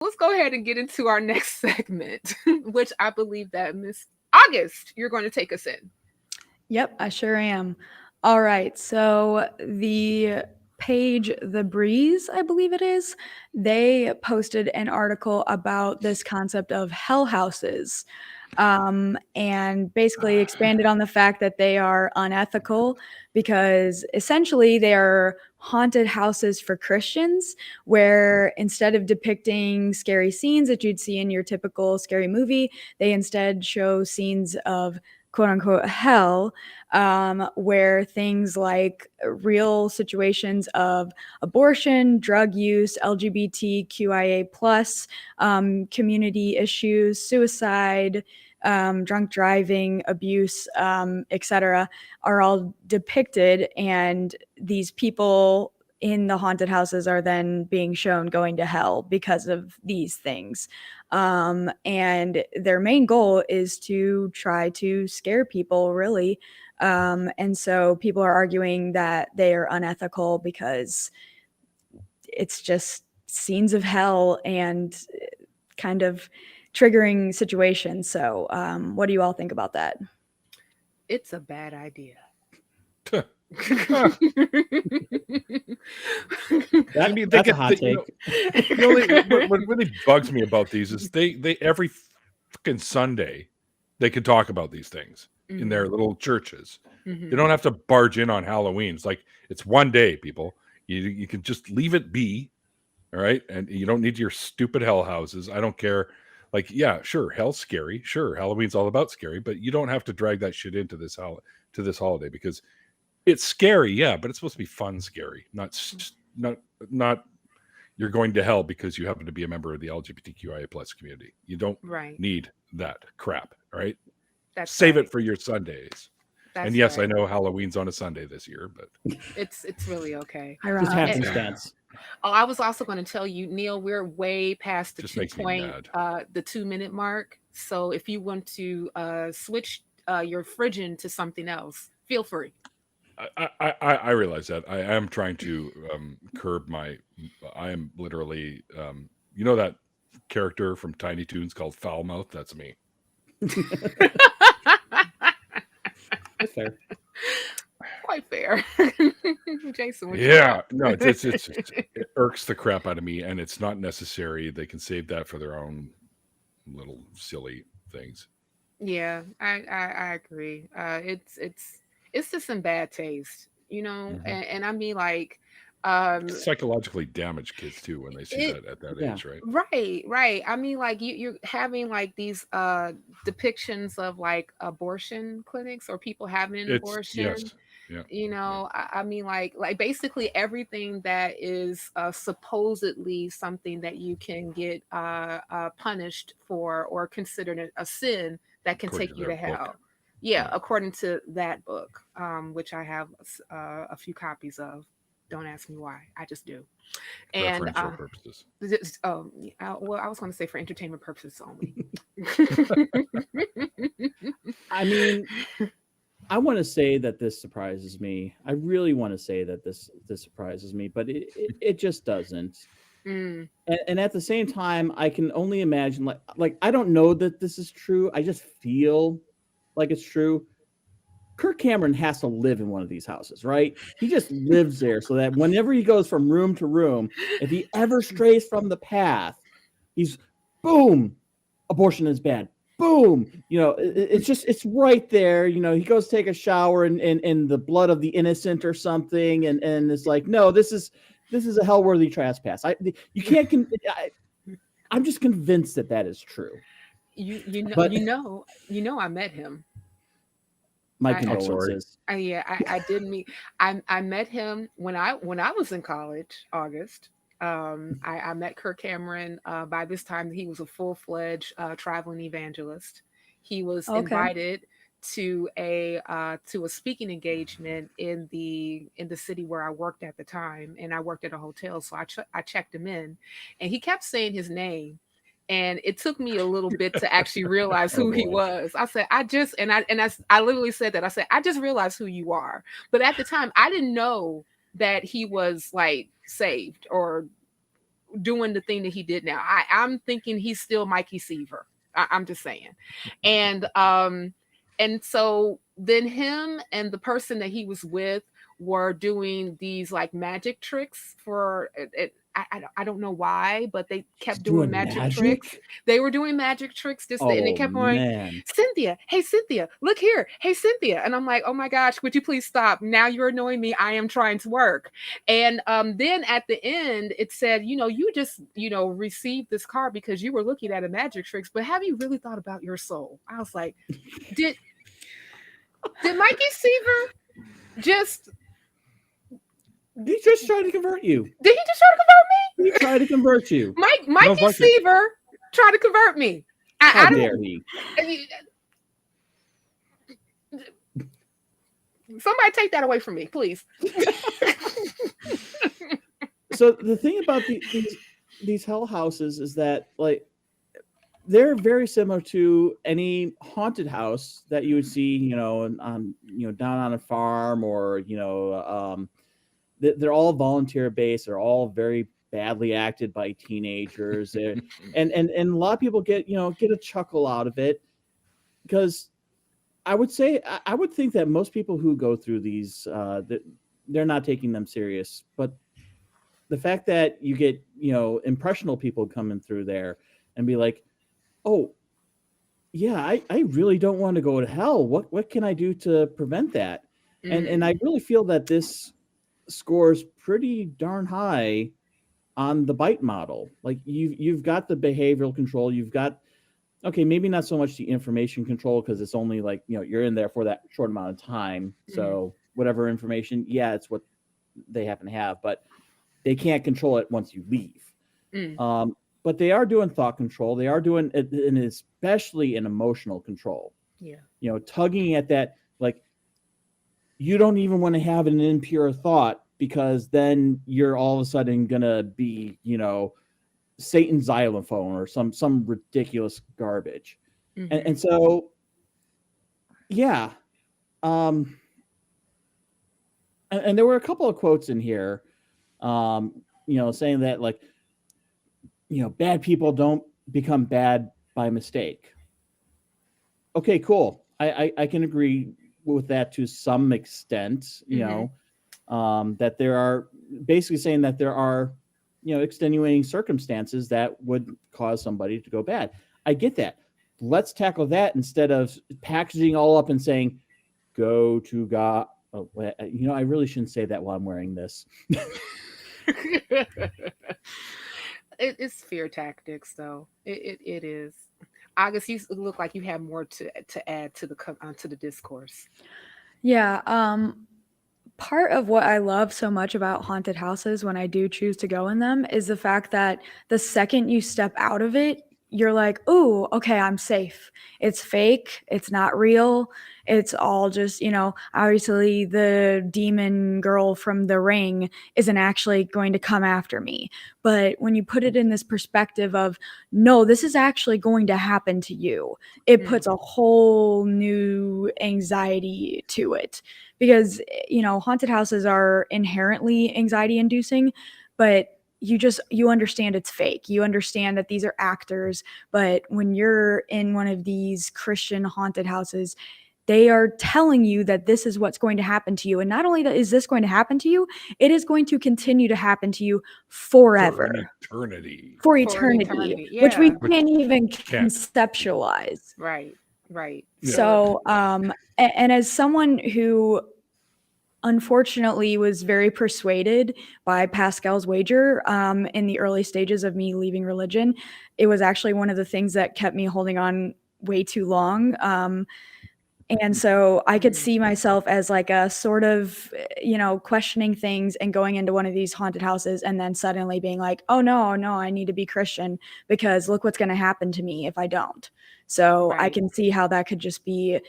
let's go ahead and get into our next segment, which I believe that Miss August, you're going to take us in. Yep, I sure am. All right, so the page The Breeze, I believe it is, they posted an article about this concept of hell houses, and basically expanded on the fact that they are unethical because essentially they are haunted houses for Christians, where instead of depicting scary scenes that you'd see in your typical scary movie, they instead show scenes of quote unquote hell, where things like real situations of abortion, drug use, LGBTQIA plus community issues, suicide, drunk driving, abuse, etc., are all depicted, and these people in the haunted houses are then being shown going to hell because of these things. And their main goal is to try to scare people, really. And so people are arguing that they are unethical because it's just scenes of hell and kind of triggering situations. So, what do you all think about that? It's a bad idea. That's a hot take. What really bugs me about these is they every fucking Sunday they can talk about these things in their little churches. They don't have to barge in on Halloween. It's like it's one day, people. You can just leave it be, all right? And you don't need your stupid hell houses. I don't care. Like, yeah, sure, hell's scary. Sure, Halloween's all about scary, but you don't have to drag that shit into this holiday because it's scary, yeah, but it's supposed to be fun scary, not you're going to hell because you happen to be a member of the LGBTQIA plus community. You don't need that crap, all right? Save it for your Sundays. And yes, I know Halloween's on a Sunday this year, but it's really okay. Just happenstance. Oh, I was also going to tell you, Neil, we're way past the the 2-minute mark. So if you want to switch your fridging to something else, feel free. I realize that. I am trying to curb my. I am literally, you know that character from Tiny Toons called Foulmouth? That's me. That's fair. Quite fair. Jason, yeah, no, it irks the crap out of me, and it's not necessary. They can save that for their own little silly things. Yeah, I agree. It's just in bad taste, you know, and I mean like psychologically damaged kids too when they see that at that age, right? Right. I mean, like you're having like these depictions of like abortion clinics or people having an abortion. Yes. Yeah. You know, I mean, like basically everything that is supposedly something that you can get punished for or considered a sin that can take you to hell. Book. Yeah, according to that book, which I have a few copies of. Don't ask me why. I just do. And referential purposes. Well, I was going to say for entertainment purposes only. I mean, I want to say that this surprises me. I really want to say that this surprises me, but it just doesn't. And at the same time, I can only imagine like I don't know that this is true. I just feel like it's true. Kirk Cameron has to live in one of these houses, right? He just lives there so that whenever he goes from room to room, if he ever strays from the path, he's boom, abortion is bad. Boom, you know, it's right there. You know, he goes take a shower in the blood of the innocent or something, and it's like, no, this is a hell-worthy trespass. You can't. I'm just convinced that is true. You know, I met him. My condolences. I did meet. I met him when I was in college, August. I met Kirk Cameron. By this time, he was a full-fledged traveling evangelist. He was invited to a speaking engagement in the city where I worked at the time, and I worked at a hotel. So I checked him in, and he kept saying his name. And it took me a little bit to actually realize who he was. I said, I literally said that. I said, I just realized who you are. But at the time, I didn't know that he was like saved or doing the thing that he did now. I'm thinking he's still Mikey Seaver. I'm just saying. And so then him and the person that he was with were doing these like magic tricks for it. I don't know why, but they kept doing magic tricks. They were doing magic tricks and they kept going, man. Cynthia, hey Cynthia, look here, hey Cynthia. And I'm like, oh my gosh, would you please stop? Now you're annoying me. I am trying to work. And then at the end, it said, you just, received this card because you were looking at a magic tricks, but have you really thought about your soul? I was like, did Mikey Seaver just... He just tried to convert you. Did he just try to convert me? He tried to convert you. Mikey Seaver tried to convert me. How dare he? Somebody take that away from me, please. So the thing about these hell houses is that, like, they're very similar to any haunted house that you would see, on down on a farm, or they're all volunteer based. They're all very badly acted by teenagers, and a lot of people get a chuckle out of it, because I would think that most people who go through these, they're not taking them serious. But the fact that you get impressionable people coming through there and be like, oh yeah, I really don't want to go to hell. What can I do to prevent that? Mm-hmm. And I really feel that this scores pretty darn high on the bite model. Like you've got the behavioral control, you've got, okay, maybe not so much the information control, because it's only like, you're in there for that short amount of time. So whatever information, it's what they happen to have, but they can't control it once you leave. But they are doing thought control. They are doing, and especially in emotional control. Yeah. Tugging at that, like, you don't even want to have an impure thought, because then you're all of a sudden going to be, Satan's xylophone or some ridiculous garbage. Mm-hmm. And so, yeah. And there were a couple of quotes in here, saying that, like, bad people don't become bad by mistake. Okay, cool. I can agree with that to some extent, that there are basically saying that there are, extenuating circumstances that would cause somebody to go bad. I get that. Let's tackle that instead of packaging all up and saying, go to God. Oh, I really shouldn't say that while I'm wearing this. It's fear tactics, though. It is. August, you look like you have more to add to the discourse. Yeah. Part of what I love so much about haunted houses when I do choose to go in them is the fact that the second you step out of it, you're like, oh, okay, I'm safe. It's fake. It's not real. It's all just, obviously the demon girl from The Ring isn't actually going to come after me. But when you put it in this perspective of, no, this is actually going to happen to you, it puts a whole new anxiety to it. Because, haunted houses are inherently anxiety inducing, but you understand it's fake. You understand that these are actors, but when you're in one of these Christian haunted houses, they are telling you that this is what's going to happen to you. And not only is this going to happen to you, it is going to continue to happen to you forever. For eternity. Yeah. Which we can't even conceptualize. Right. Yeah. So, and as someone who unfortunately was very persuaded by Pascal's wager in the early stages of me leaving religion, it was actually one of the things that kept me holding on way too long. And so I could see myself as like a sort of, questioning things and going into one of these haunted houses and then suddenly being like, oh, no, I need to be Christian because look what's going to happen to me if I don't. So I can see how that could just be,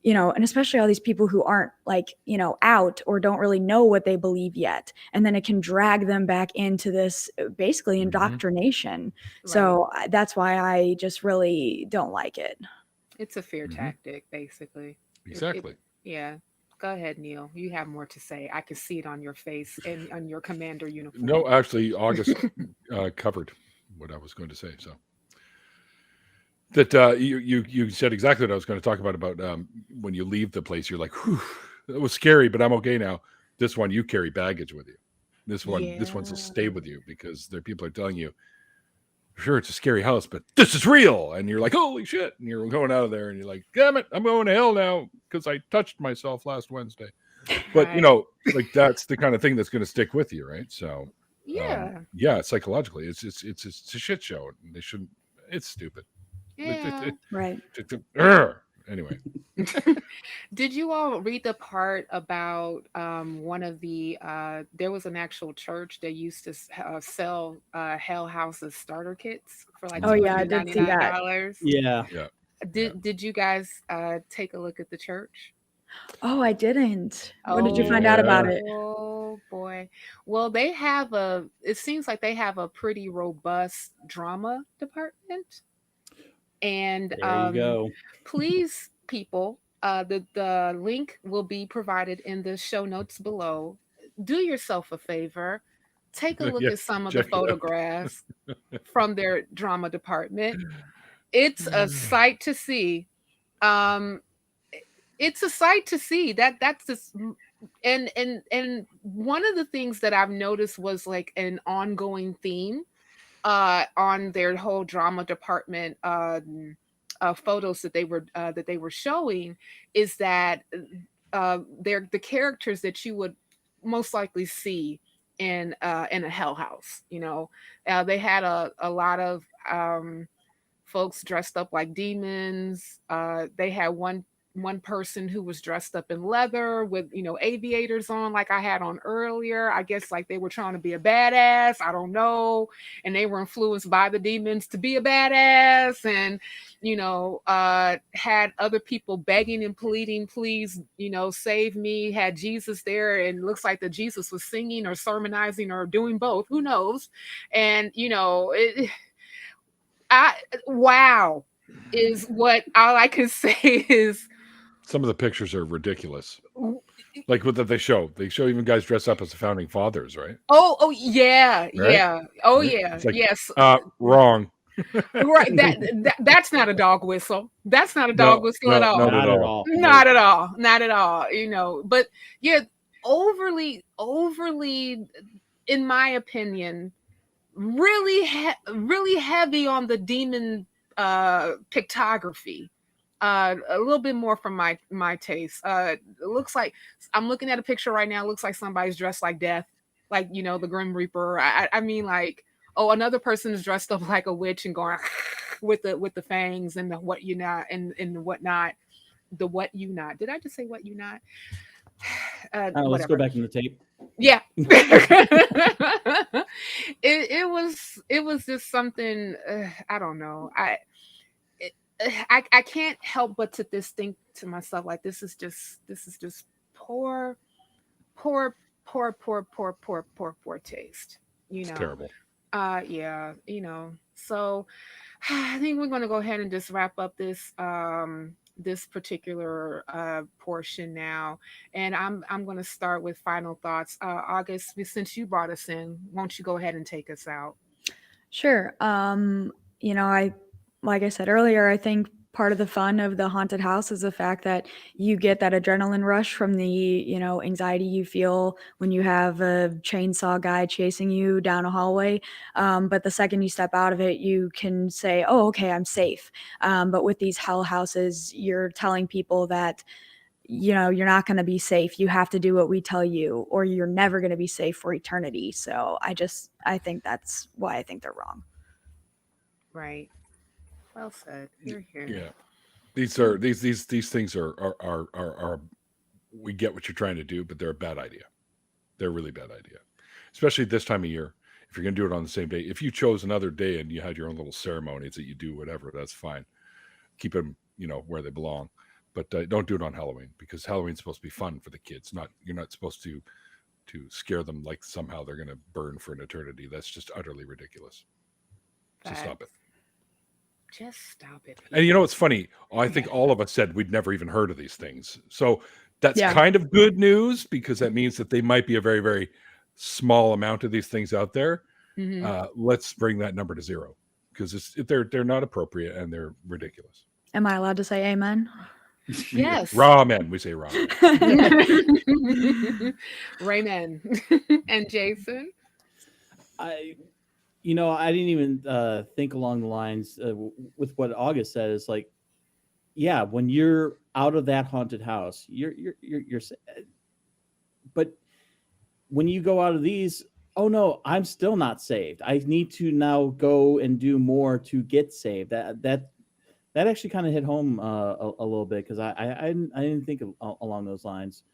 and especially all these people who aren't like, out or don't really know what they believe yet. And then it can drag them back into this basically indoctrination. Right. So that's why I just really don't like it. It's a fear tactic, basically. Exactly. Yeah. Go ahead, Neil. You have more to say. I can see it on your face and on your commander uniform. No, actually, August covered what I was going to say. So that you said exactly what I was going to talk about when you leave the place, you're like, whew, that was scary, but I'm okay now. This one, you carry baggage with you. This one's will stay with you because people are telling you, sure, it's a scary house, but this is real. And you're like, holy shit. And you're going out of there and you're like, damn it, I'm going to hell now because I touched myself last Wednesday. But, Right. like that's the kind of thing that's going to stick with you, right? So, yeah, psychologically, it's a shit show. They shouldn't, it's stupid. yeah. Right. Anyway. Did you all read the part about one of the there was an actual church that used to sell Hell Houses starter kits for like Oh yeah, I did see that. $299? Yeah. Did you guys take a look at the church? Oh, I didn't. What did you find out about it? Oh boy. Well, it seems like they have a pretty robust drama department. And There you go. please, people, the link will be provided in the show notes below. Do yourself a favor. Take a look at some of the photographs from their drama department. It's a sight to see. It's a sight to see. That's just and one of the things that I've noticed was like an ongoing theme on their whole drama department photos that they were showing is that they're the characters that you would most likely see in a Hell House. They had a lot of folks dressed up like demons. They had one person who was dressed up in leather with aviators on, like I had on earlier. I guess like they were trying to be a badass, I don't know, and they were influenced by the demons to be a badass, and had other people begging and pleading, please, save me. Had Jesus there, and looks like that Jesus was singing or sermonizing or doing both, who knows. And wow is what all I can say is some of the pictures are ridiculous. Like what they show even guys dress up as the founding fathers, right? Oh yeah, right? Yeah. Oh right? yeah, like, yes. Wrong. Right. That's not a dog whistle. That's not a dog whistle at all. Not at all. Not at all. Not at all. But yeah, overly, in my opinion, really heavy on the demon pictography. A little bit more from my taste. It looks like I'm looking at a picture right now. It looks like somebody's dressed like death, like the Grim Reaper. I mean, like, oh, another person is dressed up like a witch and going with the fangs and the what you not and the whatnot. The what you not? Did I just say what you not? Let's go back in the tape. Yeah. it was just something. I don't know. I can't help but to think to myself, like, this is just poor taste. It's terrible. Yeah, so I think we're going to go ahead and just wrap up this this particular portion now, and I'm going to start with final thoughts. August, since you brought us in, won't you go ahead and take us out? Sure. Like I said earlier, I think part of the fun of the haunted house is the fact that you get that adrenaline rush from the, anxiety you feel when you have a chainsaw guy chasing you down a hallway. But the second you step out of it, you can say, oh, okay, I'm safe. But with these hell houses, you're telling people that, you're not going to be safe. You have to do what we tell you, or you're never going to be safe for eternity. So I think that's why I think they're wrong. Right. Well said. You're here. Yeah, these things are. We get what you're trying to do, but they're a bad idea. They're a really bad idea, especially this time of year. If you're going to do it on the same day, if you chose another day and you had your own little ceremonies that you do, whatever, that's fine. Keep them, where they belong, but don't do it on Halloween, because Halloween's supposed to be fun for the kids. You're not supposed to scare them like somehow they're going to burn for an eternity. That's just utterly ridiculous. So stop it. Just stop it. And what's funny? I think all of us said we'd never even heard of these things. So That's kind of good news, because that means that they might be a very, very small amount of these things out there. Let's bring that number to 0, because they're not appropriate and they're ridiculous. Am I allowed to say amen? Yes. Raw men. We say raw men. Raymond. And Jason? I didn't even think along the lines with what August said. Is like, yeah, when you're out of that haunted house, you're but when you go out of these, oh no, I'm still not saved. I need to now go and do more to get saved. That actually kind of hit home a little bit, because I didn't think along those lines.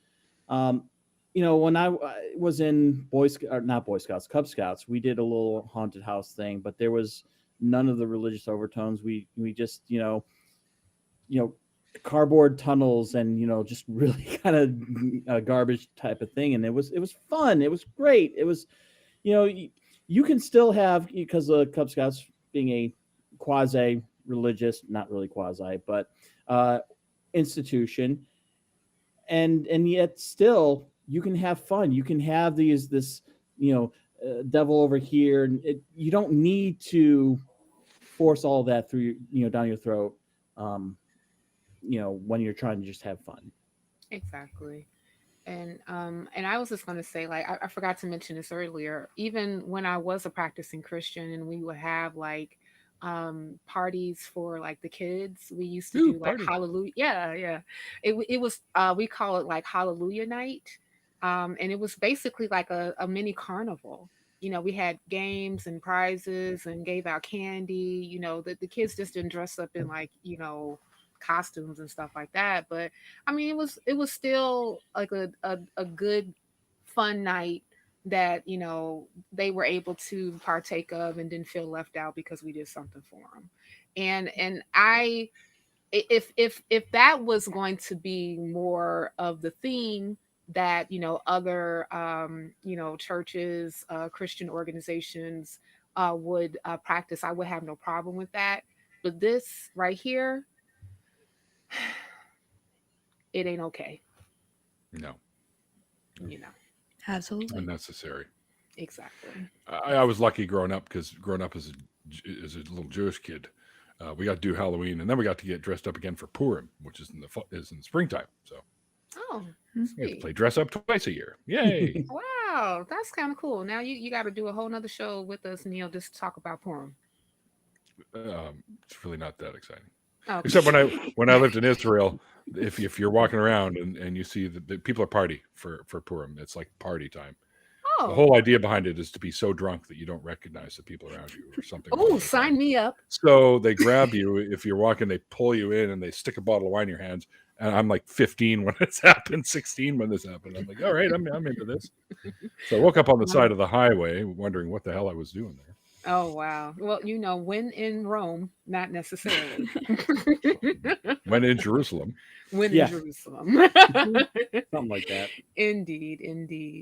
When I was in Cub Scouts, we did a little haunted house thing, but there was none of the religious overtones. We just, cardboard tunnels and, just really kind of garbage type of thing. And it was fun. It was great. It was, you can still have, because the Cub Scouts being a quasi-religious, not really quasi, but institution, and yet still, you can have fun. You can have this devil over here, and you don't need to force all that through down your throat. When you're trying to just have fun. Exactly. And I was just going to say, like, I forgot to mention this earlier. Even when I was a practicing Christian, and we would have like parties for like the kids, we used to do like hallelujah. Yeah. It was we call it like Hallelujah Night. And it was basically like a mini carnival. We had games and prizes and gave out candy. The kids just didn't dress up in like, costumes and stuff like that. But I mean, it was still like a good, fun night that, they were able to partake of and didn't feel left out because we did something for them. And if that was going to be more of the theme that other churches, Christian organizations would practice, I would have no problem with that. But this right here, it ain't okay. No. Absolutely. It's unnecessary. Exactly. I was lucky growing up, because growing up as a little Jewish kid, we got to do Halloween, and then we got to get dressed up again for Purim, which is in the springtime. So we have to play dress up twice a year. Yay! Wow, that's kind of cool. Now you got to do a whole nother show with us, Neil, just to talk about Purim. It's really not that exciting. Okay. Except when I lived in Israel, if you're walking around and you see that people are party for Purim, it's like party time. The whole idea behind it is to be so drunk that you don't recognize the people around you or something. Oh, sign me up. So they grab you if you're walking, they pull you in, and they stick a bottle of wine in your hands. And I'm like 15 when it's happened, 16 when this happened. I'm like, all right, I'm into this. So I woke up on the side of the highway wondering what the hell I was doing there. Oh, wow. Well, when in Rome, not necessarily. When in Jerusalem. In Jerusalem. Something like that. Indeed.